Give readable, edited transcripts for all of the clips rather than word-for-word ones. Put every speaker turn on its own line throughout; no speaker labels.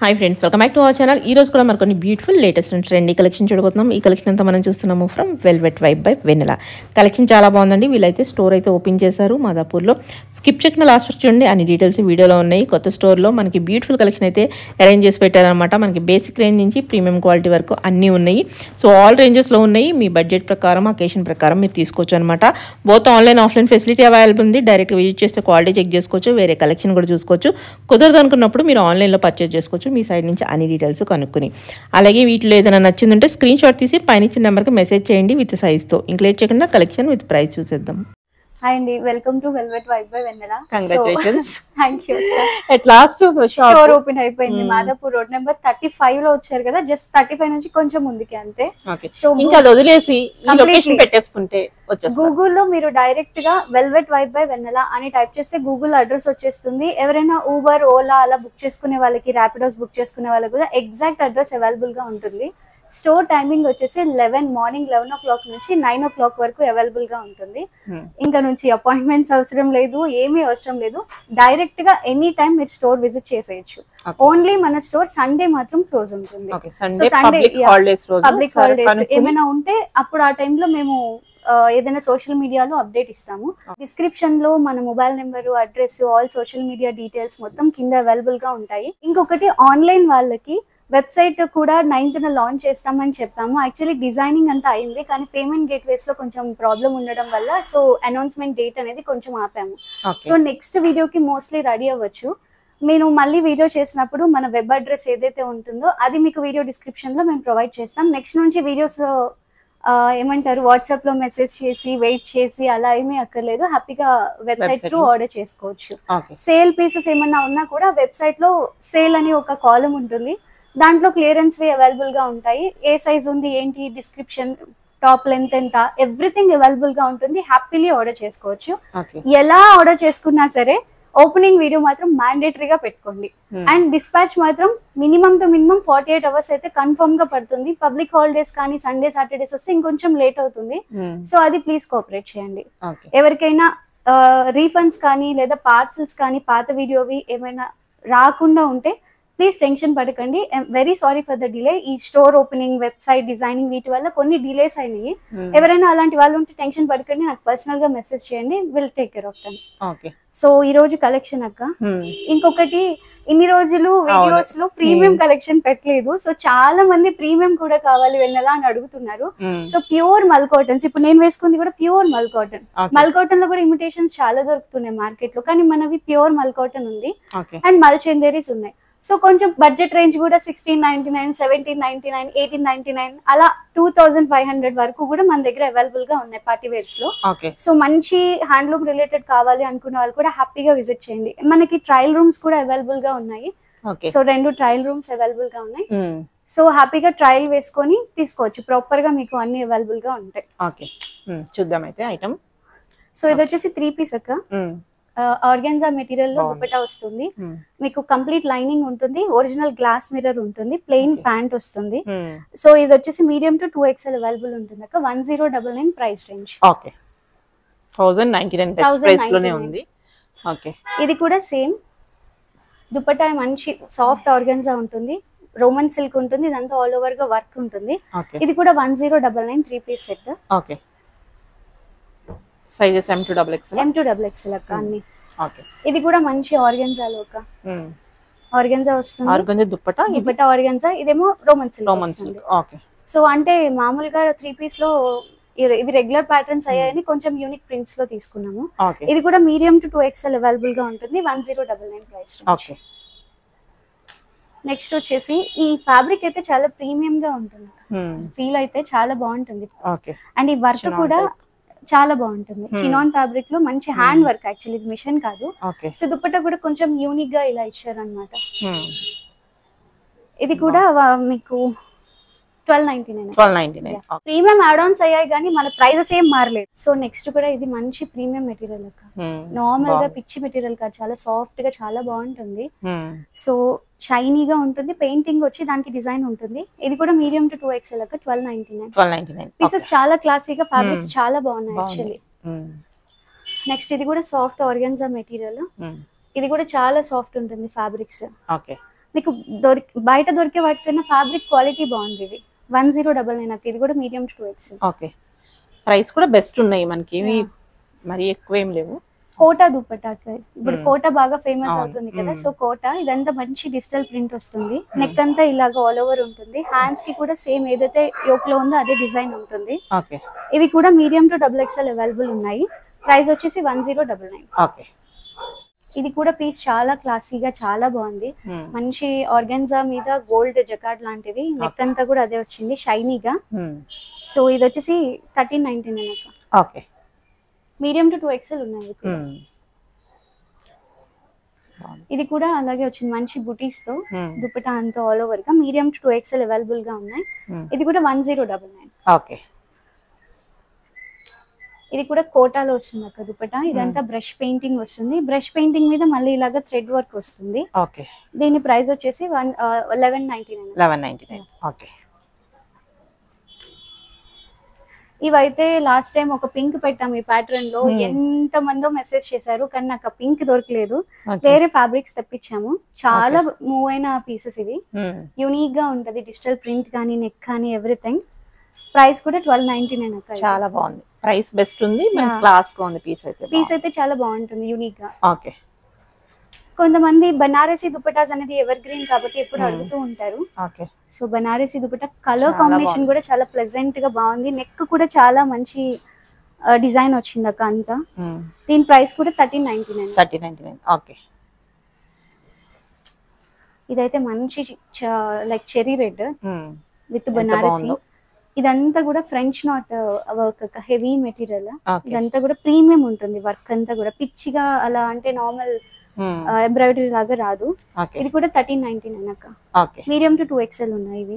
Hi friends, welcome back to our channel. ఈ రోజు కూడా మనకు beautiful latest and trendy collection చూడబోతున్నాం. ఈ కలెక్షన్ అంతా మనం చూస్తున్నాము from velvet vibe by Vennela. Collection చాలా బాగుందండి. వీళ్ళైతే స్టోర్ అయితే ఓపెన్ చేశారు మాదాపూర్లో. స్కిప్ చేయకుండా లాస్ట్ వరకు చూడండి, అన్ని డీటెయిల్స్ వీడియోలో ఉన్నాయి. కొత్త స్టోర్లో మనకి బ్యూటిఫుల్ కలెక్షన్ అయితే అరేంజ్ చేసి పెట్టారనమాట. మనకి బేసిక్ రేంజ్ నుంచి ప్రీమియం క్వాలిటీ వరకు అన్నీ ఉన్నాయి. సో ఆల్ రేంజెస్లో ఉన్నాయి. మీ బడ్జెట్ ప్రకారం, అకేషన్ ప్రకారం మీరు తీసుకోవచ్చు అనమాట. Both online offline facility available ఉంది. డైరెక్ట్గా విజిట్ చేస్తే క్వాలిటీ చెక్ చేసుకోవచ్చు, వేరే కలెక్షన్ కూడా చూసుకోవచ్చు. కుదరదు అనుకున్నప్పుడు మీరు ఆన్లైన్లో పర్చేస్ చేసుకోవచ్చు మీ సైడ్ నుంచి అన్ని డీటెయిల్స్ కనుక్కొని. అలాగే వీటిలో ఏదైనా నచ్చిందంటే స్క్రీన్ షాట్ తీసి పైన ఇచ్చిన నెంబర్కి మెసేజ్ చేయండి విత్ సైజ్తో. ఇంక్లేట్ చేయకుండా కలెక్షన్ విత్ ప్రైస్ చూసేద్దాం.
హాయ్ అండి, welcome to velvet vibe by Vennela.
Congratulations.
Thank you.
At last
store open అయిపోయింది మాదాపూర్ రోడ్ నెంబర్ 35 లో వచ్చారు కదా, జస్ట్ 35 నుంచి కొంచెం ముందుకి అంతే.
సో ఇంకా అది వదిలేసి ఈ లొకేషన్ పెట్టేసుకుంటే వచ్చేస్తుంది.
గూగుల్లో మీరు డైరెక్ట్ గా వెల్వెట్ వైబ్ బై వెన్నెలా అని టైప్ చేస్తే గూగుల్ అడ్రస్ వచ్చేస్తుంది. ఎవరైనా ఊబర్, ఓలా అలా బుక్ చేసుకునే వాళ్ళకి, ర్యాపిడోస్ బుక్ చేసుకునే వాళ్ళకి కూడా ఎగ్జాక్ట్ అడ్రస్ అవైలబుల్ గా ఉంటుంది. స్టోర్ టైమింగ్ వచ్చేసి మార్నింగ్ 11 o'clock నుంచి 9 o'clock వరకు అవైలబుల్ గా ఉంటుంది. ఇంకా నుంచి అపాయింట్మెంట్స్ అవసరం లేదు, ఏమీ అవసరం లేదు. డైరెక్ట్ గా ఎనీ టైం మీరు స్టోర్ విజిట్ చేసేయచ్చు. ఓన్లీ మన స్టోర్ సండే మాత్రం క్లోజ్ ఉంటుంది. సో సండే పబ్లిక్ హాలిడేస్ ఏమైనా ఉంటే అప్పుడు ఆ టైంలో మేము ఏదైనా సోషల్ మీడియాలో అప్డేట్ ఇస్తాము. డిస్క్రిప్షన్ లో మన mobile number, address, all social media details మొత్తం కింద అవైలబుల్ గా ఉంటాయి. ఇంకొకటి ఆన్లైన్ వాళ్ళకి వెబ్సైట్ కూడా 9th లాంచ్ చేస్తామని చెప్పాము. యాక్చువల్లీ డిజైనింగ్ అంతా అయింది, కానీ పేమెంట్ గేట్వేస్ లో కొంచెం ప్రాబ్లం ఉండడం వల్ల సో అనౌన్స్మెంట్ డేట్ అనేది కొంచెం ఆపాము. సో నెక్స్ట్ వీడియోకి మోస్ట్లీ రెడీ అవ్వచ్చు. నేను మళ్ళీ వీడియో చేసినప్పుడు మన వెబ్ అడ్రస్ ఏదైతే ఉంటుందో అది మీకు వీడియో డిస్క్రిప్షన్ లో మేము ప్రొవైడ్ చేస్తాం. నెక్స్ట్ నుంచి వీడియోస్ ఏమంటారు, వాట్సాప్ లో మెసేజ్ చేసి వెయిట్ చేసి అలా ఏమీ అక్కర్లేదు. హ్యాపీగా వెబ్సైట్ త్రూ ఆర్డర్ చేసుకోవచ్చు. సేల్ పీసెస్ ఏమన్నా ఉన్నా కూడా వెబ్సైట్ లో సేల్ అని ఒక కాలం ఉంటుంది, దాంట్లో క్లియరెన్స్ వి అవైలబుల్ గా ఉంటాయి. ఏ సైజ్ ఉంది ఏంటి, డిస్క్రిప్షన్, టాప్ లెంత్ ఎంత, ఎవ్రీథింగ్ అవైలబుల్ గా ఉంటుంది. హ్యాపీలీ ఆర్డర్ చేసుకోవచ్చు. ఎలా ఆర్డర్ చేసుకున్నా సరే ఓపెనింగ్ వీడియో మాత్రం మ్యాండేటరీగా పెట్టుకోండి. అండ్ డిస్పాచ్ మాత్రం మినిమం టు మినిమం 48 hours అయితే కన్ఫర్మ్ గా పడుతుంది. పబ్లిక్ హాలిడేస్ కానీ సండే, సాటర్డేస్ వస్తే ఇంకొంచెం లేట్ అవుతుంది. సో అది ప్లీజ్ కోఆపరేట్ చేయండి. ఎవరికైనా రీఫండ్స్ కానీ లేదా పార్సల్స్ కానీ పాత వీడియోవి ఏమైనా రాకుండా ఉంటే ప్లీజ్ టెన్షన్ పడకండి. Very sorry for the delay. ఈ స్టోర్ ఓపెనింగ్, వెబ్సైట్ డిజైనింగ్ వీటి వల్ల కొన్ని డిలేస్ అయినాయి. ఎవరైనా అలాంటి వాళ్ళు ఉంటే టెన్షన్ పడకండి, నాకు పర్సనల్ గా మెసేజ్ చేయండి, will take care of them. So ఈ రోజు కలెక్షన్ అక్క, ఇంకొకటి ఇన్ని రోజులు వీడియోస్ లో ప్రీమియం కలెక్షన్ పెట్టలేదు. సో చాలా మంది ప్రీమియం కూడా కావాలి వెన్నెలా అని అడుగుతున్నారు. సో ప్యూర్ మల్ కాటన్స్, ఇప్పుడు నేను వేసుకుంది కూడా ప్యూర్ మల్ కాటన్. మల్ కాటన్ లో కూడా ఇమిటేషన్స్ చాలా దొరుకుతున్నాయి మార్కెట్ లో, కానీ మనవి ప్యూర్ మల్ కాటన్ ఉంది. అండ్ మల్ చందేరీస్ ఉన్నాయి. సో కొంచెం బడ్జెట్ రేంజ్ కూడా 1699, 1799, 1899 అలా 2500 వరకు కూడా మన దగ్గర అవైలబుల్ గా ఉన్నాయి పార్టీ వేర్స్ లో. సో మంచి హ్యాండ్లూమ్ రిలేటెడ్ కావాలి అనుకున్న వాళ్ళు కూడా హ్యాపీగా విజిట్ చేయండి. మనకి ట్రయల్ రూమ్స్ కూడా అవైలబుల్ గా ఉన్నాయి. సో 2 ట్రయల్ రూమ్స్ అవైలబుల్ గా ఉన్నాయి. సో హ్యాపీగా ట్రయల్ వేసుకొని తీసుకోవచ్చు. ప్రాపర్ గా మీకు అన్ని అవైలబుల్ గా ఉంటాయి.
చూద్దాం అయితే ఐటమ్.
సో ఇది వచ్చేసి 3 piece అక్క. ఆర్గాన్జా మెటీరియల్ లో దుపట్టా వస్తుంది. మీకు కంప్లీట్ లైనింగ్ ఉంటుంది, ఒరిజినల్ గ్లాస్ మిర్రర్ ఉంటుంది, ప్లెయిన్ ప్యాంట్ వస్తుంది. సో ఇది వచ్చేసి మీడియం టు 2XL అవైలబుల్ ఉంటుంది అక్క. 1099 ప్రైస్ రేంజ్.
1099
ఇది కూడా సేమ్ దుపట్టా, మంచి సాఫ్ట్ ఆర్గాన్జా ఉంటుంది, రోమన్ సిల్క్ ఉంటుంది, ఇదంతా ఆల్ ఓవర్ గా వర్క్ ఉంటుంది. ఇది కూడా 1099 3 piece set.
Sizes M to XXL
అక్క అన్ని. ఇది కూడా మంచి ఆర్గాన్జాలో ఒక ఆర్గాన్జా వస్తుంది.
ఆర్గాన్జా దుపట్టా
ఆర్గాన్జా, ఇదేమో రోమన్ సిల్క్. సో అంటే మామూలుగా 3 piece లో ఇవి రెగ్యులర్ ప్యాటర్న్స్ అయ్యాయని కొంచెం యూనిక్ ప్రింట్స్ లో తీసుకున్నాము. ఇది కూడా మీడియం టు 2XL అవైలబుల్ గా ఉంటుంది. 1099 ప్రైస్. నెక్స్ట్ వచ్చేసి ఈ ఫ్యాబ్రిక్ అయితే చాలా ప్రీమియం గా ఉంటుంది, ఫీల్ అయితే చాలా బాగుంటుంది. అండ్ ఈ వర్క్ కూడా చాలా బాగుంటుంది. చినాన్ ఫ్యాబ్రిక్ లో మంచి హ్యాండ్ వర్క్, యాక్చువల్లీ ఇది మిషన్ కాదు. సో దుపట్టా కూడా కొంచెం యూనిక్ గా ఇలా ఇచ్చారు అనమాట. ఇది కూడా మీకు 1299. ప్రీమియం యాడ్ ఆన్స్ అయ్యాయి కానీ మన ప్రైజెస్ ఏం మారలేదు. సో నెక్స్ట్ కూడా ఇది మంచి ప్రీమియం మెటీరియల్ అక్క. నార్మల్ గా పిచ్చి మెటీరియల్ కాదు, చాలా సాఫ్ట్ గా చాలా బాగుంటుంది. సో షైనీగా ఉంటుంది, పెయింటింగ్ వచ్చి దానికి డిజైన్ ఉంటుంది. ఇది కూడా మీడియం టు 2XL అక్క. 1299 పీసెస్. చాలా క్లాసీగా, ఫ్యాబ్రిక్స్ చాలా బాగున్నాయి యాక్చువల్లీ. నెక్స్ట్ ఇది కూడా సాఫ్ట్ ఆర్గాన్జా మెటీరియల్. ఇది కూడా చాలా సాఫ్ట్ ఉంటుంది ఫ్యాబ్రిక్స్. మీకు బయట దొరికే వాటికన్నా ఫ్యాబ్రిక్ క్వాలిటీ బాగుంది. ఇది 1099 అక్క. ఇది కూడా medium to 2X.
Okay, price కూడా బెస్ట్ ఉన్నాయి మనకి, ఏమి మరి ఎక్కువ ఏం లేవు.
కోటా దుపట్టా ఇప్పుడు కోటా బాగా ఫేమస్ అవుతుంది కదా, సో కోటా ఇదంతా మంచి డిజిటల్ ప్రింట్ వస్తుంది. నెక్ అంతా ఇలాగా ఆల్ ఓవర్ ఉంటుంది. హ్యాండ్స్ కి కూడా సేమ్ ఏదైతే యోక్ లో ఉందో అదే డిజైన్ ఉంటుంది. ఇవి కూడా మీడియం టు XXL అవైలబుల్ ఉన్నాయి. ప్రైస్ వచ్చేసి 1099.
ఓకే,
ఇది కూడా పీస్ చాలా క్లాసీగా చాలా బాగుంది. మంచి ఆర్గాన్జా మీద గోల్డ్ జకార్డ్ లాంటిది, నెక్ అంతా కూడా అదే వచ్చింది షైనీగా. సో ఇది వచ్చేసి 1399 అక్క.
ఓకే,
మీడియం టు 2XL ఉన్నాయి. ఇది కూడా అలాగే వచ్చింది మంచి బుటీస్ తో దుపట్టా అంతా ఆల్ ఓవర్ గా. మీడియం టు 2XL అవైలబుల్ గా ఉన్నాయి. ఇది కూడా 1099.
ఓకే,
ఇది కూడా కోటాలో వస్తుంది అక్క దుపట్టా. ఇదంతా బ్రష్ పెయింటింగ్ వస్తుంది. బ్రష్ పెయింటింగ్ మీద మళ్ళీ ఇలాగా థ్రెడ్ వర్క్ వస్తుంది.
ఓకే,
దీని ప్రైస్ వచ్చేసి 1199.
ఓకే,
ఇవైతే లాస్ట్ టైం ఒక పింక్ పెట్టాం ఈ ప్యాటర్న్ లో. ఎంత మందో మెసేజ్ చేశారు, కానీ నాకు ఆ పింక్ దొరకలేదు. వేరే ఫ్యాబ్రిక్స్ తెప్పించాము. చాలా మూవ్ అయిన పీసెస్ ఇవి. యూనిక్ గా ఉంటది, డిజిటల్ ప్రింట్ కానీ నెక్ కానీ ఎవ్రీథింగ్. ప్రైస్ కూడా 1299 అక్క.
చాలా బాగుంది, ప్రైస్ బెస్ట్ ఉంది, క్లాస్ గా ఉంది. పీస్ అయితే
చాలా బాగుంటుంది యూనిక్ గా.
ఓకే,
కొంతమంది బనారసి దుపట్టాస్ అనేది ఎవర్ గ్రీన్ కాబట్టి ఎప్పుడు అడుగుతూ ఉంటారు.
Okay, so
Banarasi dupatta colour combination కూడా చాలా ప్లెజెంట్ గా బాగుంది. నెక్ కూడా చాలా మంచి డిజైన్ వచ్చింది అక్క అంతా. దీని ప్రైస్ కూడా 1399.
ఓకే,
ఇదైతే మంచి like cherry red with Banarasi. ఇదంతా కూడా French knot work, heavy material. ఇదంతా కూడా ప్రీమియం ఉంటుంది. వర్క్ అంతా కూడా పిచ్చిగా అలా అంటే నార్మల్ ఎంబ్రాయిడరీ లాగా రాదు. ఇది కూడా 1399 అక్క. మీడియం టు 2XL ఉన్నాయి ఇవి.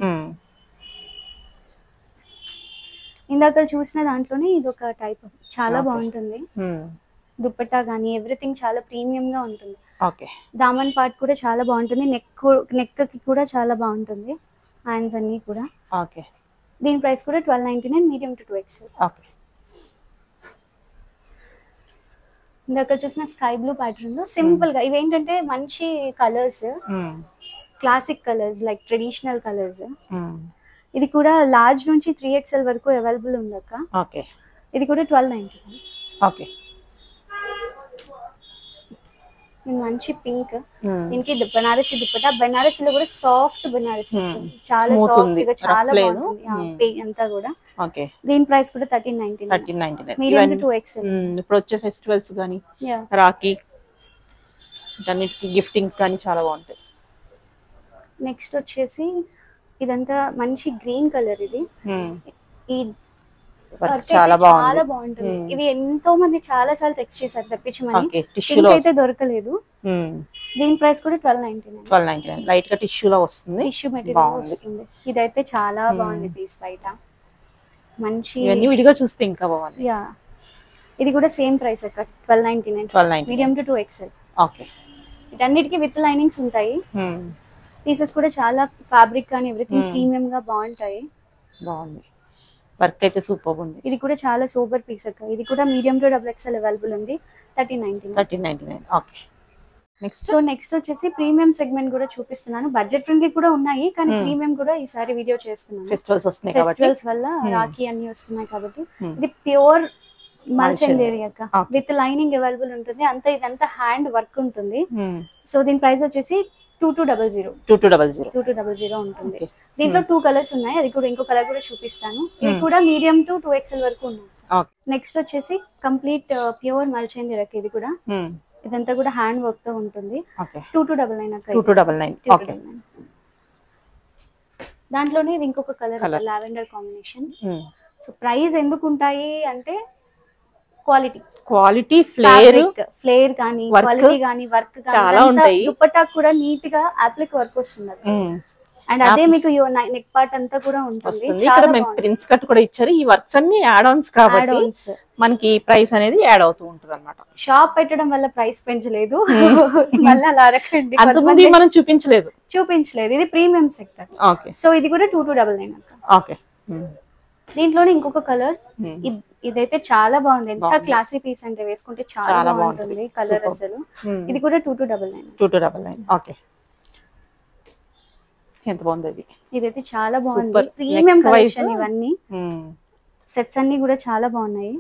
ఇందాక చూసిన దాంట్లోనే ఇది ఒక టైప్ చాలా బాగుంటుంది. దుపట్టా గానీ ఎవ్రీథింగ్ చాలా ప్రీమియం గా ఉంటుంది. దామన్ పార్ట్ కూడా చాలా బాగుంటుంది. నెక్ కి కూడా చాలా బాగుంటుంది. హ్యాండ్స్ అన్ని కూడా. దీని ప్రైస్ కూడా 1299. Medium to 2XL. ఇందాక చూసిన స్కై బ్లూ ప్యాటర్న్ లో సింపుల్ గా ఇవేంటంటే మంచి colours, classic colours like traditional colours. ఇది కూడా లార్జ్ నుంచి 3XL వరకు అవైలబుల్ ఉంది అక్క. ఇది కూడా 1299. మంచి పింక్. దీనికి బనారసి దుపట్టా. బనారసిలో కూడా సాఫ్ట్ బనారసి, చాలా సాఫ్ట్ గా చాలా బాగుంటుంది అంతా కూడా. దీని ప్రైస్ కూడా 1399. Medium to 2XL.
ఇప్పుడు వచ్చే ఫెస్టివల్స్ గానీ రాఖీ అన్నిటికి గిఫ్టింగ్ కానీ చాలా బాగుంటాయి.
నెక్స్ట్ వచ్చేసి ఇదంతా మంచి గ్రీన్ కలర్. ఇది చాలా బాగుంటుంది. ఇవి ఎంతో మంది చాలా సార్లు టెక్స్ట్ చేశారు తెప్పించమని, అయితే దొరకలేదు. దీని ప్రైస్ కూడా 1299.
లైట్ గా టిష్యూలో వస్తుంది,
టిష్యూ మెటీరియల్ వస్తుంది. ఇదైతే చాలా బాగుంది పీస్. బయట మంచి
విడిగా చూస్తే ఇంకా బాగుంది.
ఇది కూడా సేమ్ ప్రైస్ అక్క, 1299. Medium to 2XL. వీటన్నిటికీ విత్ లైనింగ్స్ ఉంటాయి. పీసెస్ కూడా చాలా ఫ్యాబ్రిక్ కానీ ఎవ్రీథింగ్ ప్రీమియం గా బాగుంటాయి.
బాగుంది, వర్క్ అయితే సూపర్ ఉంది.
ఇది కూడా చాలా సూపర్ పీస్ అక్క. ఇది కూడా మీడియం టు XXL అవైలబుల్ ఉంది. 1399.
ఓకే,
నెక్స్ట్ వచ్చేసి ప్రీమియం సెగ్మెంట్ కూడా చూపిస్తున్నాను. బడ్జెట్ ఫ్రెండ్లీ కూడా ఉన్నాయి, కానీ ప్రీమియం కూడా ఈసారి వీడియో చేస్తున్నాను. ఫెస్టివల్స్ వల్ల రాఖీ అన్ని వస్తున్నాయి కాబట్టి. ఇది ప్యూర్ మల్చందేరి అక్క, విత్ లైనింగ్ అవైలబుల్ ఉంటుంది. అంతా ఇదంతా హ్యాండ్ వర్క్ ఉంటుంది. సో దీని ప్రైస్ వచ్చేసి 2200 ఉంటుంది. దీంట్లో 2 కలర్స్ ఉన్నాయి. అది కూడా ఇంకో కలర్ కూడా చూపిస్తాను. ఇవి కూడా మీడియం టు 2XL వరకు ఉన్నాయి. నెక్స్ట్ వచ్చేసి కంప్లీట్ ప్యూర్ మల్చందేరి అక్క. ఇది కూడా ఇదంతా కూడా హ్యాండ్ వర్క్ తో ఉంటుంది. 2299 అక్క. 2299. దాంట్లోనే ఇది ఇంకొక colour lavender combination. So price ఎందుకు ఉంటాయి అంటే
క్వాలిటీ
ఫ్లేర్ కానీ క్వాలిటీ కానీ వర్క్ కానీ దుపట్టా కూడా నీట్ గా అప్లిక్ వర్క్ వస్తుంది. అండ్ అదే మీకు నెక్ పార్ట్ అంతా కూడా ఉంటుంది.
ప్రిన్స్ కట్ కూడా ఇచ్చారు. ఈ వర్క్స్ అన్ని యాడ్ ఆన్స్ కాబట్టి మనకి ప్రైస్ అనేది యాడ్ అవుతూ ఉంటుంది అన్నమాట.
షాప్ పెట్టడం వల్ల ప్రైస్ పెంచలేదు, మళ్ళీ అలా అరకండి.
అంతకుముందు మనం చూపించలేదు.
ఇది ప్రీమియం సెక్టర్. సో ఇది కూడా 2299. దీంట్లోనే ఇంకొక కలర్. ఇదైతే చాలా బాగుంది. ఎంత క్లాసీ పీస్ అంటే వేసుకుంటే చాలా బాగుంటుంది కలర్ అసలు. ఇది కూడా 2299.
ఎంత బాగుంది ఇది.
ఇదైతే చాలా బాగుంది,
Super.
Premium
Neck wise.
Collection ఇవన్నీ. సెట్స్ అన్ని కూడా చాలా బాగున్నాయి.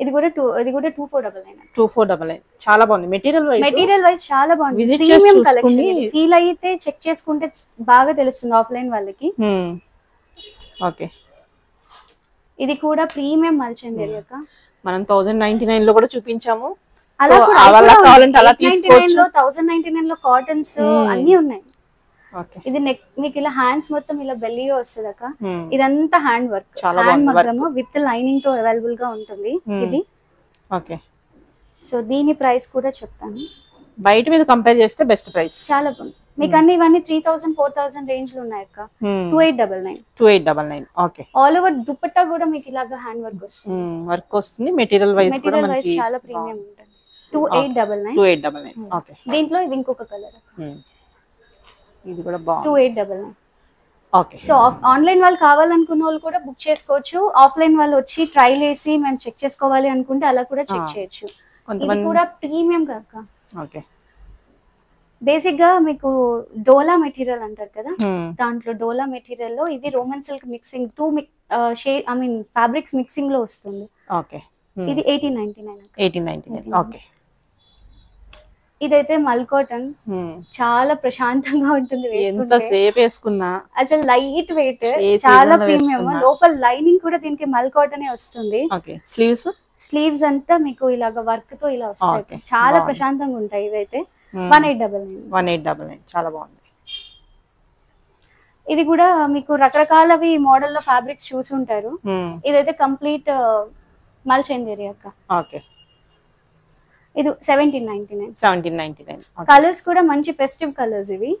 ఇది కూడా 2499.
2499 చాలా బాగుంది. మెటీరియల్
వైజ్ చాలా బాగుంది,
Visit
ప్రీమియం
చేసి
కలెక్షన్.
చూసుకుని-
ఫీల్ అయితే చెక్ చేసుకుంటే బాగా తెలుస్తుంది ఆఫ్లైన్ వాళ్ళకి.
ఓకే,
ఇది కూడా ప్రీమియం మల్చందేరి అక్క.
మనం 1099 లో కూడా చూపించాము.
అలా కూడా
కావాలంటే అలా తీసుకోవచ్చు.
1099 లో కాటన్స్ అన్ని ఉన్నాయి.
ఓకే,
ఇది నెక్ మీకు ఇలా హ్యాండ్స్ మొత్తం ఇలా బెల్లీగా వస్తుంది అక్క. ఇదంతా హ్యాండ్ వర్క్,
చాలా
హ్యాండ్
బాగుంది
మగ్గము విత్ లైనింగ్ తో అవైలబుల్ గా ఉంటుంది ఇది.
ఓకే,
సో దీని ప్రైస్ కూడా చెప్తాను.
బయట మీద కంపేర్ చేస్తే బెస్ట్ ప్రైస్.
చాలా బాగుంది. మీకు అన్ని ఇవన్నీ 3000 4000 రేంజ్ లో ఉన్నాయి అక్క. 2899.
2899. ఓకే,
ఆల్ ఓవర్ దుపట్టా కూడా మీకు ఇలాగా హ్యాండ్ వర్క్ వస్తుంది.
వర్క్ వస్తుంది. మెటీరియల్ వైజ్ కూడా
మెటీరియల్ వైజ్
మనకి
చాలా ప్రీమియం ఉంటుంది. 2899.
2899. ఓకే,
దీంట్లో ఇది ఇంకొక కలర్,
ఇది కూడా బాగుంది.
2899.
ఓకే,
సో ఆన్లైన్ వాళ్ళు కావాలనుకున్న వాళ్ళు కూడా బుక్ చేసుకోవచ్చు. ఆఫ్లైన్ వాళ్ళు వచ్చి ట్రైల్ వేసి మేము చెక్ చేసుకోవాలి అనుకుంటే అలా కూడా చెక్ చేయొచ్చు. ఇది కూడా ప్రీమియం కాక.
ఓకే,
బేసిక్ గా మీకు డోలా మెటీరియల్ అంటారు కదా, దాంట్లో డోలా మెటీరియల్ లో ఇది Roman silk mixing fabrics mixing లో వస్తుంది.
ఓకే,
ఇది 1899.
1899. ఓకే,
ఇదైతే మల్ కాటన్, చాలా ప్రశాంతంగా ఉంటుంది
ఎంత
వేసుకుంటే.
సేపు వేసుకున్నా
అసలు లైట్ వెయిట్,
ఏ
చాలా
season లో
ప్రీమియం.
వేసుకున్నా.
లోపల లైనింగ్ కూడా దీనికి మల్ కాటన్ వస్తుంది.
ఓకే, స్లీవ్స్
స్లీవ్స్ అంతా మీకు ఇలాగ వర్క్ తో ఇలా వస్తాయి.
Okay.
చాలా
బాగుంది.
ప్రశాంతంగా ఉంటాయి ఇవైతే. 1899.
1899 చాలా బాగుంది.
ఇది కూడా మీకు రకరకాలవి మోడల్ లో ఫ్యాబ్రిక్స్ చూసి ఉంటారు. ఇదైతే కంప్లీట్ మల్చందేరి అక్క.
ఓకే,
ఇది 1799.
1799.
కలర్స్ కూడా మంచి ఫెస్టివ్ కలర్స్ ఇవి.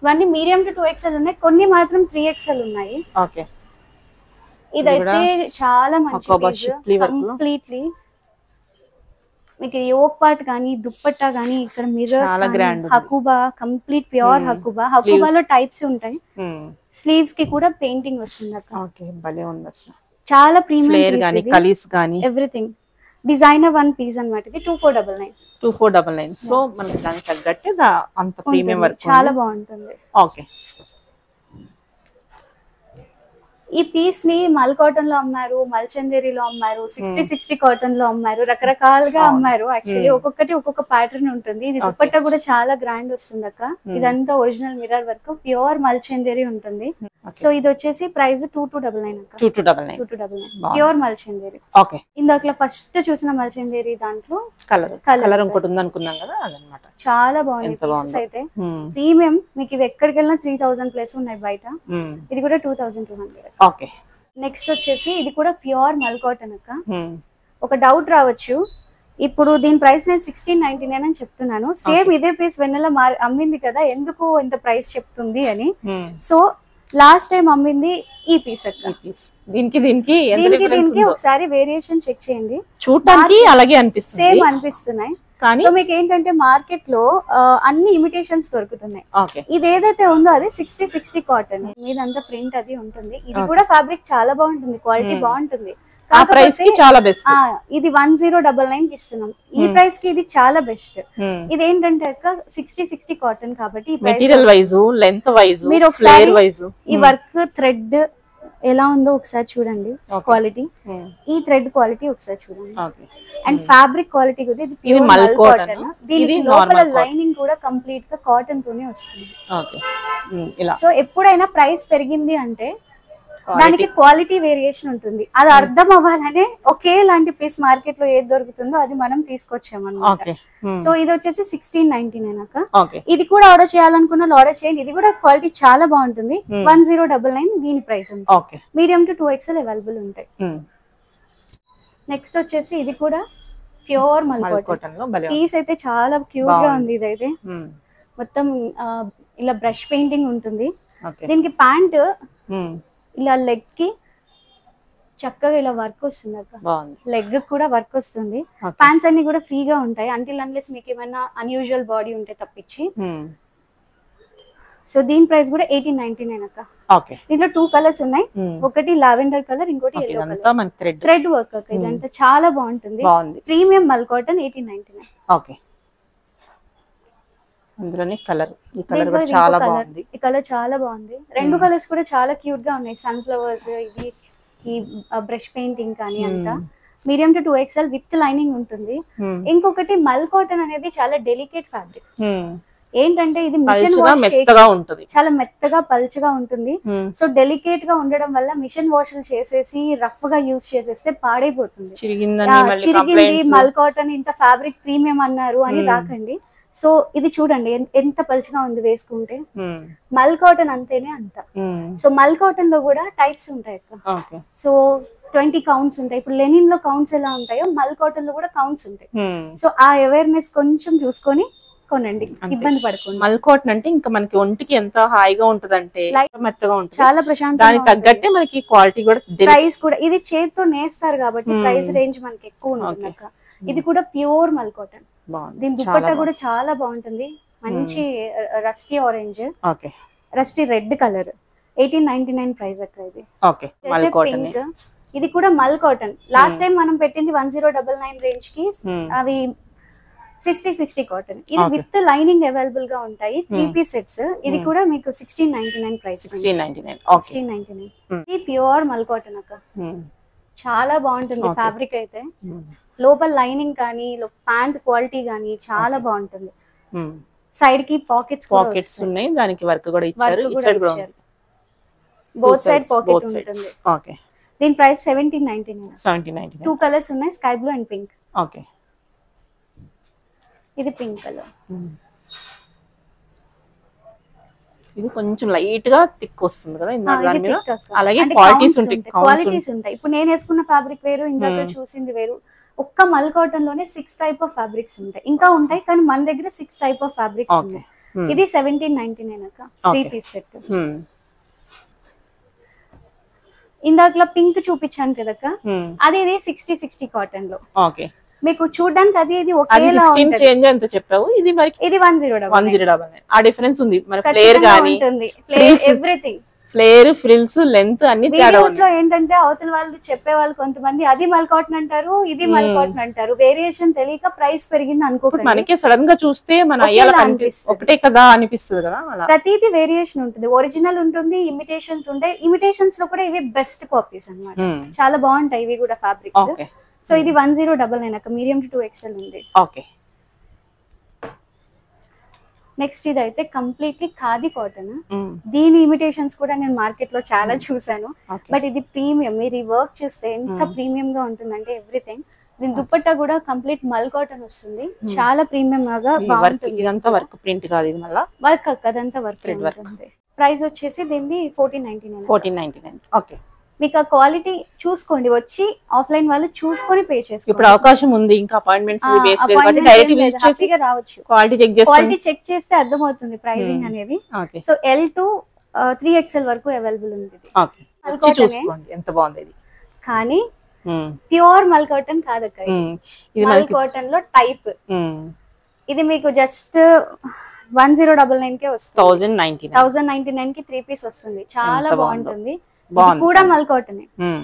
ఇవన్నీ మీడియం టు 2XL ఉన్నాయి, కొన్ని మాత్రం 3XL ఉన్నాయి.
ఓకే,
ఇదైతే చాలా మంచి కంప్లీట్లీ మీకు యోక్ పార్ట్ కానీ దుప్పట్టా కానీ ఇక్కడ మిర్రర్స్
చాలా grand ఉంది.
హకుబా కంప్లీట్ ప్యూర్ హకుబాలో టైప్స్ ఉంటాయి. స్లీవ్స్ కి కూడా పెయింటింగ్ వస్తుంది అక్క.
ఓకే, భలే ఉంది అసలు.
చాలా ప్రీమియం
ఫ్లేర్ గాని కలీస్ గాని
ఎవ్రీథింగ్. డిజైనర్ వన్ పీస్ అన్నమాట. ఇది 2499.
2499. సో మనకి దానికి తగ్గట్టే అంత ప్రీమియం వర్క్
చాలా బాగుంటుంది.
ఓకే,
ఈ పీస్ ని మల్ కాటన్ లో అమ్మారు, మల్చందేరిలో అమ్మారు, 60 కాటన్ లో అమ్మారు, రకరకాలుగా అమ్మారు. యాక్చువల్లీ ఒక్కొక్కటి ఒక్కొక్క ప్యాటర్న్ ఉంటుంది. ఇది దుపట్టా కూడా చాలా గ్రాండ్ వస్తుంది అక్క. ఇదంతా ఒరిజినల్ మిర్రర్ వర్క్, ప్యూర్ మల్చందేరి ఉంటుంది. సో ఇది వచ్చేసి ప్రైస్ 2299 అక్క. 2299 ప్యూర్ మల్చందేరి.
ఓకే,
ఇందాక ఫస్ట్ చూసిన మల్చందేరి దాంట్లో
కలర్ ఇంకోటి ఉంది అనుకున్నాం కదా, అదనమాట.
చాలా బాగుంది పీసెస్ అయితే. ప్రీమియం మీకు ఇవి ఎక్కడికి వెళ్ళినా 3000 ప్లస్ ఉన్నాయి బయట. ఇది కూడా 2200.
ఓకే,
నెక్స్ట్ వచ్చేసి ఇది కూడా ప్యూర్ మల్ కాటన్ అక్క. ఒక డౌట్ రావచ్చు, ఇప్పుడు దీని ప్రైస్ నేను 1699 అని చెప్తున్నాను. సేమ్ ఇదే పీస్ వెన్నెల అమ్మింది కదా, ఎందుకు ఇంత ప్రైస్ చెప్తుంది అని. సో లాస్ట్ టైం అమ్మింది ఈ పీస్ అక్క. దీనికి ఒకసారి వేరియేషన్ చెక్ చేయండి,
చూడటానికి అలాగే అనిపిస్తుంది,
సేమ్ అనిపిస్తున్నాయి. సో మీకు ఏంటంటే మార్కెట్ లో అన్ని ఇమిటేషన్స్ దొరుకుతున్నాయి. ఇది ఏదైతే ఉందో అది 60 కాటన్ మీదంతా ప్రింట్ అది ఉంటుంది. ఇది కూడా ఫ్యాబ్రిక్ చాలా బాగుంటుంది, క్వాలిటీ బాగుంటుంది. ఇది 1099 ఇస్తున్నాం. ఈ ప్రైస్ కి ఇది చాలా బెస్ట్. ఇది ఏంటంటే 60 కాటన్ కాబట్టి
మెటీరియల్ వైజ్ లెంత్ వైజ్
మీరు ఒకసారి ఈ వర్క్ థ్రెడ్ ఎలా ఉందో ఒకసారి చూడండి, క్వాలిటీ. ఈ థ్రెడ్ క్వాలిటీ ఒకసారి చూడండి. అండ్ ఫ్యాబ్రిక్ క్వాలిటీ కూడా ఇది ప్యూర్ మల్ కాటన్. దీనికి లోపల లైనింగ్ కూడా కంప్లీట్ గా కాటన్ తోనే వస్తుంది. సో ఎప్పుడైనా ప్రైస్ పెరిగింది అంటే దానికి క్వాలిటీ వేరియేషన్ ఉంటుంది. అది అర్థం అవ్వాలనే ఒకేలాంటి పీస్ మార్కెట్ లో ఏది దొరుకుతుందో అది మనం తీసుకొచ్చామన్నమాట. సో ఇది వచ్చేసి 1699 అక్క. ఇది కూడా ఆర్డర్ చేయాలనుకున్న ఆర్డర్ చేయండి. ఇది కూడా క్వాలిటీ చాలా బాగుంటుంది. 1099 దీని ప్రైస్ ఉంటుంది. మీడియం టు 2XL అవైలబుల్ ఉంటాయి. నెక్స్ట్ వచ్చేసి ఇది కూడా ప్యూర్ మల్ కాటన్ పీస్ అయితే చాలా క్యూట్ గా ఉంది. ఇదైతే మొత్తం ఇలా బ్రష్ పెయింటింగ్ ఉంటుంది. దీనికి ప్యాంట్ ఇలా లెగ్ కి చక్కగా ఇలా వర్క్ వస్తుంది అక్క. లెగ్ కూడా వర్క్ వస్తుంది. ప్యాంట్స్ అన్ని కూడా ఫ్రీగా ఉంటాయి అంటిల్ అన్లెస్ మీకు ఏమైనా అన్యూజువల్ బాడీ ఉంటే తప్పించి. సో దీని ప్రైస్ కూడా 1899 అక్క. దీంట్లో 2 కలర్స్ ఉన్నాయి. ఒకటి లావెండర్ కలర్, ఇంకోటి ఎల్లో కలర్. థ్రెడ్ వర్క్ అక్క. ఇదంతా చాలా బాగుంటుంది. ప్రీమియం మల్ కాటన్ 1899.
ఇందులోనే కలర్, ఈ కలర్ కూడా చాలా బాగుంది.
ఈ కలర్ చాలా బాగుంది. రెండు కలర్స్ కూడా చాలా క్యూట్ గా ఉన్నాయి. సన్ ఫ్లవర్స్, ఇది ఈ బ్రష్ పెయింటింగ్ కానీ అంతా. Medium to 2XL with lining ఉంటుంది. ఇంకొకటి మల్ కాటన్ అనేది చాలా డెలికేట్ ఫ్యాబ్రిక్. ఏంటంటే ఇది మిషన్ వాష్ చాలా మెత్తగా పల్చగా ఉంటుంది. సో డెలికేట్ గా ఉండడం వల్ల మిషన్ వాష్లు చేసేసి రఫ్ గా యూజ్ చేసేస్తే పాడైపోతుంది. చిరిగింది మల్ కాటన్ ఇంత ఫ్యాబ్రిక్ ప్రీమియం అన్నారు అని రాకండి. సో ఇది చూడండి ఎంత పల్చగా ఉంది వేసుకుంటే. మల్ కాటన్ అంతేనే అంత. సో మల్ కాటన్ లో కూడా టైప్స్ ఉంటాయి అక్క. సో 20 కౌంట్స్ ఉంటాయి. ఇప్పుడు లెనిన్ లో కౌంట్స్ ఎలా ఉంటాయో మల్ కాటన్ లో కూడా కౌంట్స్ ఉంటాయి. సో ఆ అవేర్నెస్ కొంచెం చూసుకొని కొనండి, ఇబ్బంది పడకుండా.
మల్ కాటన్ అంటే ఇంకా మనకి ఒంటికి ఎంత హాయిగా ఉంటదంటే మెత్తగా ఉంటుంది,
చాలా ప్రశాంతంగా.
దానికి తగ్గట్టే మనకి క్వాలిటీ కూడా,
ప్రైస్ కూడా ఇది చేత్తో నేస్తారు కాబట్టి ప్రైస్ రేంజ్ మనకి ఎక్కువ ఉంటుంది అక్క. ఇది కూడా ప్యూర్ మల్ కాటన్. దీని దుపట్టా కూడా చాలా బాగుంటుంది. మంచి rusty orange, rusty red colour. 1899 price అక్క. ఇది పింక్. ఇది కూడా మల్ కాటన్. లాస్ట్ టైం మనం పెట్టింది 1099 రేంజ్ కి. అవి 60 కాటన్. ఇది విత్ లైనింగ్ అవైలబుల్ గా ఉంటాయి. 3 పీస్ సెట్స్. ఇది కూడా మీకు 1699 ప్రైస్. 1699. ఇది ప్యూర్ మల్ కాటన్ అక్క. చాలా బాగుంటుంది ఫ్యాబ్రిక్ అయితే. లోపల లైనింగ్ కానీ ప్యాంట్ క్వాలిటీ కానీ చాలా బాగుంటుంది. సైడ్ కి పాకెట్స్
ఉన్నాయి, దానికి వర్క్ కూడా ఇచ్చారు.
బోత్ సైడ్ పాకెట్ ఉంటుంది. దీని ప్రైస్ 1799. 2 కలర్స్ ఉన్నాయి, స్కై బ్లూ అండ్ పింక్. ఇది పింక్ కలర్.
ఇది కొంచెం లైట్ గా థిక్ వస్తుంది కదా.
అలాగే క్వాలిటీస్ ఉంటాయి. ఇప్పుడు నేను వేసుకున్న ఫ్యాబ్రిక్ వేరు, ఇందాక చూసింది వేరు. ఒక్క మల్ కాటన్ లోనే 6 టైప్ ఆఫ్ ఫ్యాబ్రిక్స్ ఉంటాయి. ఇంకా ఉంటాయి కానీ మన దగ్గర 6 టైప్ ఆఫ్ ఫ్యాబ్రిక్స్ ఉన్నాయి. ఇది 1799 అక్క. 3 పీస్ సెట్. ఇందాకలా పింక్ చూపించాను కదక్క, అది ఇది 60 కాటన్ లో. మీకు చూడడానికి అది ఇది ఒకేలా ఉంటుంది.
చేంజ్ ఎంత చెప్పావు? ఇది మరి
ఇది 1099.
ఆ డిఫరెన్స్ ఉంది. మరి ఫ్లేర్ గాని
ఎవ్రీథింగ్,
ఫ్లేర్, ఫ్రిల్స్, లెంత్ అన్ని
వీడియోస్ లో ఏంటంటే అవతల వాళ్ళు చెప్పే వాళ్ళు కొంతమంది అది మల్ కాటన్ అంటారు, ఇది మల్ కాటన్ అంటారు. వేరియేషన్ తెలియక ప్రైస్ పెరిగింది అనుకోకండి.
మనకే సడన్ గా చూస్తే మన ఒకటే కదా అనిపిస్తుంది కదా.
ప్రతిదీ వేరియేషన్ ఉంటుంది. ఒరిజినల్ ఉంటుంది, ఇమిటేషన్స్ ఉంటాయి. ఇమిటేషన్స్ లో కూడా ఇవి బెస్ట్ కాపీస్ అన్నమాట. చాలా బాగుంటాయి ఇవి కూడా ఫ్యాబ్రిక్స్. సో ఇది 1099 అక్క. మీడియం టు 2XL ఉంది. నెక్స్ట్ ఇది అయితే కంప్లీట్లీ ఖాదీ కాటన్. దీని ఇమిటేషన్స్ కూడా నేను మార్కెట్ లో చాలా చూసాను. బట్ ఇది ప్రీమియం. మీరు ఈ వర్క్ చూస్తే ఎంత ప్రీమియం గా ఉంటుందంటే ఎవ్రీథింగ్. దీని దుపట్టా కూడా కంప్లీట్ మల్ కాటన్ వస్తుంది. చాలా ప్రీమియం గా బాగుంటుంది.
ఇదంతా వర్క్ ప్రింట్ కాదు, ఇది మళ్ళీ
వర్క్ అక్క. అదంతా వర్క్ ఉంటుంది. ప్రైస్ వచ్చేసి దీన్ని 1499. మీకు ఆ క్వాలిటీ చూసుకోండి, వచ్చి ఆఫ్లైన్ వాళ్ళు చూసుకొని పే చేసుకోండి.
ఇప్పుడు అవకాశం ఉంది, ఇంకా అపాయింట్మెంట్స్
రావచ్చు. క్వాలిటీ చెక్ చేస్తే అర్థమవుతుంది ప్రైసింగ్ అనేది. సో L to 3XL వరకు అవైలబుల్ ఉంది.
ఎంత బాగుంది ఇది.
కానీ ప్యూర్ మల్ కాటన్ కాదక్క. మల్ కాటన్ లో టైప్. ఇది మీకు జస్ట్ 1099 కే వస్తుంది. 1099 కి 3 పీస్ వస్తుంది. చాలా బాగుంటుంది. కూడా మల్ కాటన్.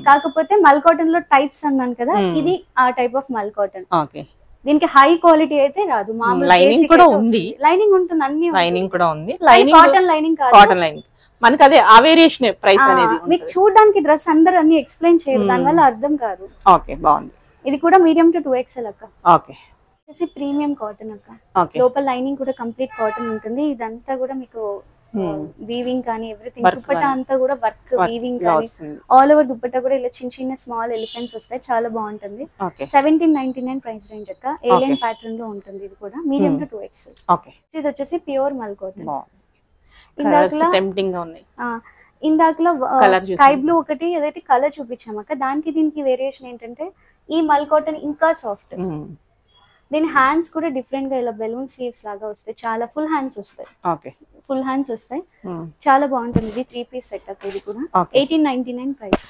కాకపోతే మల్ కాటన్ లో టైప్స్ అన్నాను కదా, ఇది ఆ టైప్ ఆఫ్ మల్ కాటన్. దీనికి హై క్వాలిటీ అయితే రాదు. మామూలు
లైనింగ్ కూడా ఉంది.
లైనింగ్ ఉంటుంది, అన్ని
లైనింగ్ కూడా ఉంది.
కాటన్ లైనింగ్ కాదు,
కాటన్ లైనింగ్. మనకి అదే ఆ వేరియేషన్ ప్రైస్ అనేది.
మీకు చూడడానికి డ్రెస్ అందరూ అన్ని ఎక్స్ప్లెయిన్ చేయరు, దాని వల్ల అర్థం కాదు.
బాగుంది.
ఇది కూడా మీడియం టు 2XL అక్క. ప్రీమియం కాటన్ అక్క. లోపల లైనింగ్ కూడా కంప్లీట్ కాటన్ ఉంటుంది. ఇదంతా కూడా మీకు వీవింగ్ కానీ ఎవ్రీథింగ్. దుపట్టా అంతా కూడా వర్క్, వీవింగ్ కానీ ఆల్ ఓవర్ దుపట్టా కూడా ఇలా చిన్న చిన్న స్మాల్ ఎలిఫెంట్స్ వస్తాయి. చాలా బాగుంటుంది. 1799 ప్రైస్ రేంజ్ అక్క. ఏలియన్ ప్యాటర్న్ లో ఉంటుంది. ఇది కూడా మీడియం టు 2XL. ఇది వచ్చేసి ప్యూర్ మల్ కాటన్. ఇందాకలో స్కై బ్లూ ఒకటి ఏదైతే కలర్ చూపించాం అక్క, దానికి దీనికి వేరియేషన్ ఏంటంటే ఈ మల్ కాటన్ ఇంకా సాఫ్ట్. దీని హ్యాండ్స్ కూడా డిఫరెంట్ గా ఇలా బెలూన్ స్లీవ్స్ లాగా వస్తాయి. చాలా ఫుల్ హ్యాండ్స్ వస్తాయి. ఫుల్ హ్యాండ్స్ వస్తాయి. చాలా బాగుంటుంది. ఇది 3 పీస్ సెట్ అక్క. ఇది కూడా 1899 ప్రైస్.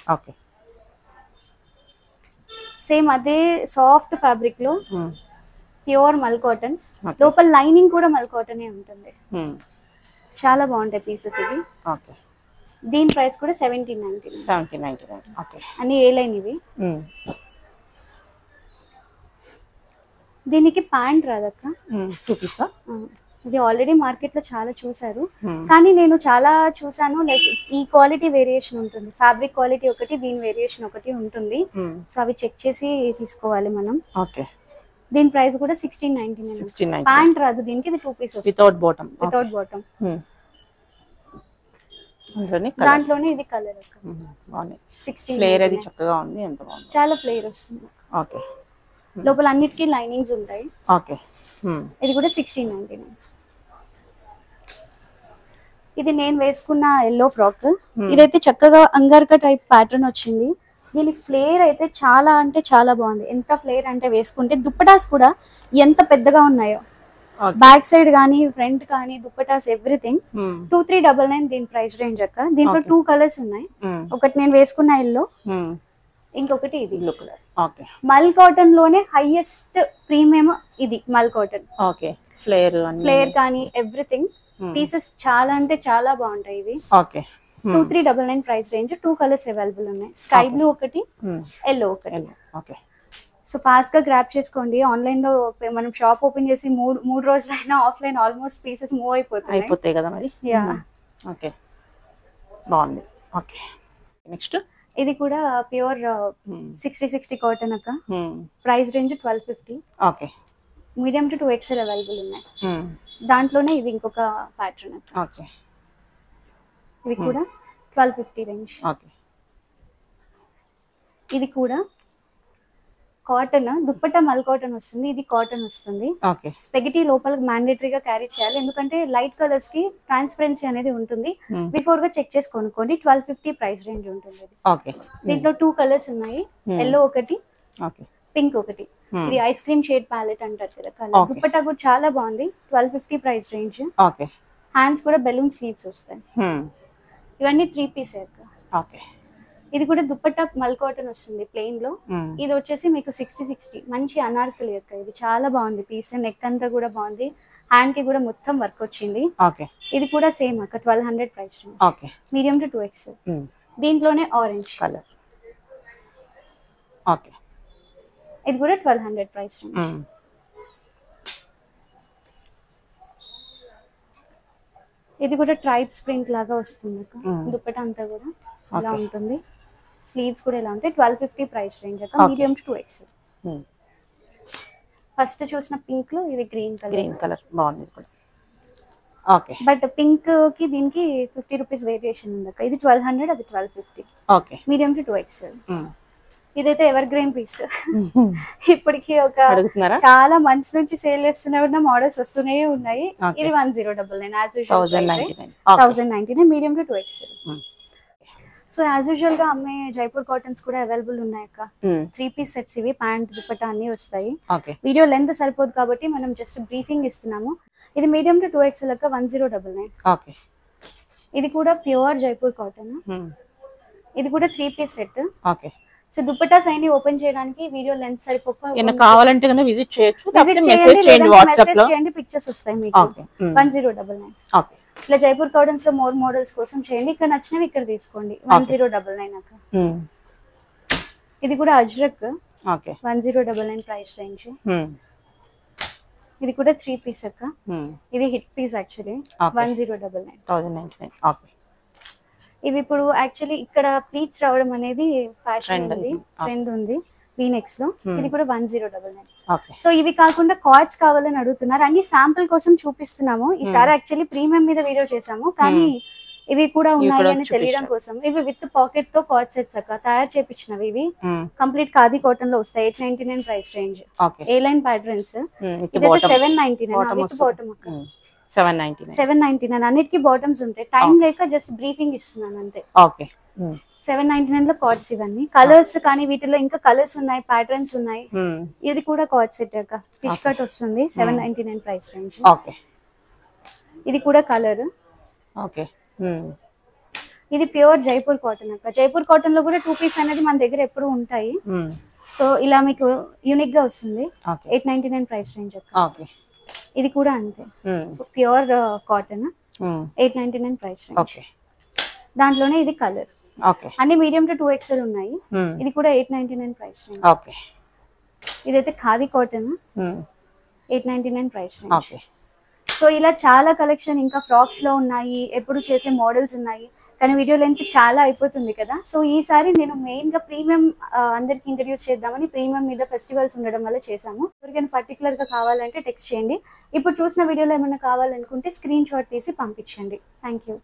సేమ్ అదే సాఫ్ట్ ఫ్యాబ్రిక్ లో ప్యూర్ మల్ కాటన్. లోపల లైనింగ్ కూడా మల్ కాటన్ ఉంటుంది. చాలా బాగుంటాయి పీసెస్ ఇవి. దీని ప్రైస్ కూడా 1799. అన్ని ఏ లైన్ ఇవి. దీనికి ప్యాంట్ రాదక్క. ఇది ఆల్రెడీ మార్కెట్ లో చాలా చూసారు, కానీ నేను చాలా చూసాను. లైక్ ఈ క్వాలిటీ వేరియేషన్ ఉంటుంది, ఫ్యాబ్రిక్ క్వాలిటీ ఒకటి, దీని వేరియేషన్ ఒకటి ఉంటుంది. సో అవి చెక్ చేసి తీసుకోవాలి మనం.
ఓకే.
దీని ప్రైస్ కూడా 1699. ప్యాంట్ రాదు దీనికి, ఇది 2 pieces
without bottom.
Without bottom. దాంట్లోనే ఇది కలర్
బాగుంది. 16 ఫ్లేర్ అది చక్కగా ఉంది. ఎంత బాగుంది,
చాలా ఫ్లేర్ వస్తుంది.
ఓకే.
లోపల అన్నిటికీ లైనింగ్స్ ఉంటాయి.
ఓకే.
ఇది కూడా 1699. ఇది నేను వేసుకున్న ఎల్లో ఫ్రాక్. ఇదైతే చక్కగా అంగర్కా టైప్ ప్యాటర్న్ వచ్చింది. దీని ఫ్లేర్ అయితే చాలా అంటే చాలా బాగుంది. ఎంత ఫ్లేర్ అంటే వేసుకుంటే దుప్పటాస్ కూడా ఎంత పెద్దగా ఉన్నాయో, బ్యాక్ సైడ్ కానీ ఫ్రంట్ కానీ దుప్పటాస్ ఎవ్రీథింగ్. 2399 దీని ప్రైస్ రేంజ్ అక్క. దీంట్లో 2 కలర్స్ ఉన్నాయి. ఒకటి నేను వేసుకున్న ఎల్లో, ఇంకొకటి ఇది బ్లూ కలర్.
ఓకే.
మల్ కాటన్ లోనే హైయెస్ట్ ప్రీమియం ఇది మల్ కాటన్.
ఓకే. ఫ్లేర్
కానీ ఎవ్రీథింగ్ పీసెస్ చాలా అంటే చాలా బాగుంటాయి ఇవి.
Okay.
2399 price range. 2 colours available ఉన్నాయి, స్కై బ్లూ ఒకటి, ఎల్లో ఒకటి.
ఓకే.
సో ఫాస్ట్ గా గ్రాప్ చేసుకోండి. ఆన్లైన్ లో మనం షాప్ ఓపెన్ చేసి మూడు రోజులైనా ఆఫ్లైన్ ఆల్మోస్ట్ పీసెస్ మూవ్
అయిపోతాయి కదా మరి.
యా.
ఓకే, బాగుంది. ఓకే. నెక్స్ట్
ఇది కూడా ప్యూర్ 60 కాటన్ అక్క. Price range 1250.
Okay.
Medium to 2XL available ఉన్నాయి. దాంట్లోనే ఇది ఇంకొక ప్యాటర్న్ అక్క.
ఓకే.
ఇవి కూడా 1250 రేంజ్.
ఓకే.
ఇది కూడా కాటన్, దుప్పట్టా మల్ కాటన్ వస్తుంది, ఇది కాటన్ వస్తుంది.
ఓకే.
స్పెగటీ లోపల మ్యాండేటరీగా క్యారీ చేయాలి, ఎందుకంటే లైట్ కలర్స్ కి ట్రాన్స్పరెన్సీ అనేది ఉంటుంది. బిఫోర్ గా చెక్ చేసి కొనుక్కోండి. 1250 ప్రైస్ రేంజ్ ఉంటుంది.
ఓకే.
దీంట్లో 2 కలర్స్ ఉన్నాయి, ఎల్లో ఒకటి, పింక్ ఒకటి. ఇది ఐస్ క్రీమ్ షేడ్ ప్యాలెట్ అంటారు కదా కలర్. దుప్పట్టా కూడా చాలా బాగుంది. 1250 ప్రైస్ రేంజ్.
ఓకే.
హ్యాండ్స్ కూడా బెలూన్ స్లీవ్స్ వస్తాయి. ఇవన్నీ 3 పీస్.
ఓకే.
ఇది కూడా దుప్పట్టా మల్ కాటన్ వస్తుంది ప్లెయిన్ లో. ఇది వచ్చేసి మీకు 60 మంచి అనార్కలి అక్క. ఇది చాలా బాగుంది పీస్. నెక్ అంతా కూడా బాగుంది, హ్యాండ్ కి కూడా మొత్తం వర్క్ వచ్చింది.
ఓకే.
ఇది కూడా సేమ్ అక్క, 1200 price range.
Okay.
Medium to 2XL. దీంట్లోనే ఆరెంజ్
కలర్. ఓకే.
ఇది కూడా 1200 ప్రైస్ రేంజ్. ఇది కూడా ట్రైబ్స్ ప్రింట్ లాగా వస్తుంది అక్క. దుప్పట్టా అంతా కూడా ఇలా ఉంటుంది, స్లీవ్స్ కూడా ఇలా ఉంటాయి. 1250 ప్రైస్ రేంజ్ అక్క. Medium to 2XL. ఫస్ట్ చూసిన పింక్ లో ఇది గ్రీన్ కలర్
బాగుంది కూడా. ఓకే.
బట్ పింక్ కి దీనికి 50 రూపీస్ వేరియేషన్ ఉంది అక్క. ఇది 1200, అది 1250.
ఓకే.
Medium to 2XL. ఇదైతే ఎవర్ గ్రీన్ పీస్. ఇప్పటికి ఒక చాలా మంత్స్ నుంచి సేల్ చేస్తూనే ఉన్న మోడల్స్ వస్తూనే ఉన్నాయి. ఇది 1099 as usual. 1099 medium to 2XL. So as usual గా అమ్మే జైపూర్ కాటన్స్ కూడా అవైలబుల్ ఉన్నాయి అక్క. 3 పీస్ సెట్స్ ఇవి, ప్యాంట్ దుపట్టా అన్ని వస్తాయి. వీడియో లెంత్ సరిపోదు కాబట్టి మనం జస్ట్ బ్రీఫింగ్ ఇస్తున్నాము. ఇది మీడియం టు 2XL అక్క. 1099.
ఓకే.
ఇది కూడా ప్యూర్ జైపూర్ కాటన్. ఇది కూడా 3 piece set.
Okay.
So dupattas అన్ని ఓపెన్ చేయడానికి వీడియో లెంత్ సరిపోక
కావాలంటే విజిట్ చేయొచ్చు,
మెసేజ్ చేయండి, పిక్చర్స్ వస్తాయి మీకు. 1099.
ఓకే.
ఇట్లా జైపూర్ కాటన్స్ లో మోర్ మోడల్స్ కోసం చేయండి, ఇక్కడ నచ్చినవి ఇక్కడ తీసుకోండి. 1099 అక్క. ఇది కూడా అజ్రక్. 1099 price range. ఇది కూడా 3 పీస్ అక్క. ఇది హిట్ పీస్ యాక్చువల్లీ. 1099.
ఓకే.
ఇవి ఇప్పుడు యాక్చువల్లీ ఇక్కడ ప్లీట్స్ రావడం అనేది ఫ్యాషన్ ఉంది, ట్రెండ్ ఉంది వీనెక్స్ లో. ఇది కూడా 1099. సో ఇవి కాకుండా కార్డ్స్ కావాలని అడుగుతున్నారు, అన్ని శాంపుల్ కోసం చూపిస్తున్నాము. ఈసారి యాక్చువల్లీ ప్రీమియం మీద వీడియో చేసాము, కానీ ఇవి కూడా ఉన్నాయి అని తెలియడం కోసం. ఇవి విత్ పాకెట్ తో కార్డ్ సెట్స్ అక్క, తయారు చేపించినవి. ఇవి కంప్లీట్ ఖాదీ కాటన్ లో వస్తాయి. 899 ప్రైస్ రేంజ్. ఏ లైన్ ప్యాటర్న్స్. ఇదైతే 799 విత్ బాటమ్ అక్క.
799
అన్నిటికీ బాటమ్స్ ఉంటాయి. టైం లేక జస్ట్ బ్రీఫింగ్ ఇస్తున్నాను అంతే.
ఓకే.
799 లో కార్డ్స్. ఇవన్నీ కలర్స్ కానీ వీటిలో ఇంకా కలర్స్ ఉన్నాయి, ప్యాటర్న్స్ ఉన్నాయి. ఇది కూడా కార్డ్ సెట్ అక్క. ఫిష్ కట్ వస్తుంది. 799 ప్రైస్ రేంజ్.
ఓకే.
ఇది కూడా కలర్.
ఓకే.
ఇది ప్యూర్ జైపూర్ కాటన్ అక్క. జైపూర్ కాటన్ లో కూడా 2 పీస్ అనేది మన దగ్గర ఎప్పుడు ఉంటాయి. సో ఇలా మీకు యూనిక్ గా వస్తుంది. 899 ప్రైస్ రేంజ్ అక్క.
ఓకే.
ఇది కూడా అంతే, pure cotton. 899 price range.
Okay.
దాంట్లోనే ఇది కలర్.
ఓకే.
అన్ని మీడియం టు 2XL ఉన్నాయి. ఇది కూడా 899 ప్రైస్ రేంజ్.
ఓకే.
ఇదైతే khadi cotton. 899 price range.
Okay.
So ఇలా చాలా కలెక్షన్ ఇంకా ఫ్రాక్స్ లో ఉన్నాయి, ఎప్పుడు చేసే మోడల్స్ ఉన్నాయి, కానీ వీడియో లెంత్ చాలా అయిపోతుంది కదా. సో ఈసారి నేను మెయిన్ గా ప్రీమియం అందరికి ఇంట్రడ్యూస్ చేద్దామని ప్రీమియం మీద ఫెస్టివల్స్ ఉండడం వల్ల చేశాము. ఎవరికైనా పర్టికులర్ గా కావాలంటే టెక్స్ట్ చేయండి. ఇప్పుడు చూసిన వీడియోలో ఏమైనా కావాలనుకుంటే స్క్రీన్ షాట్ తీసి పంపించండి. Thank you.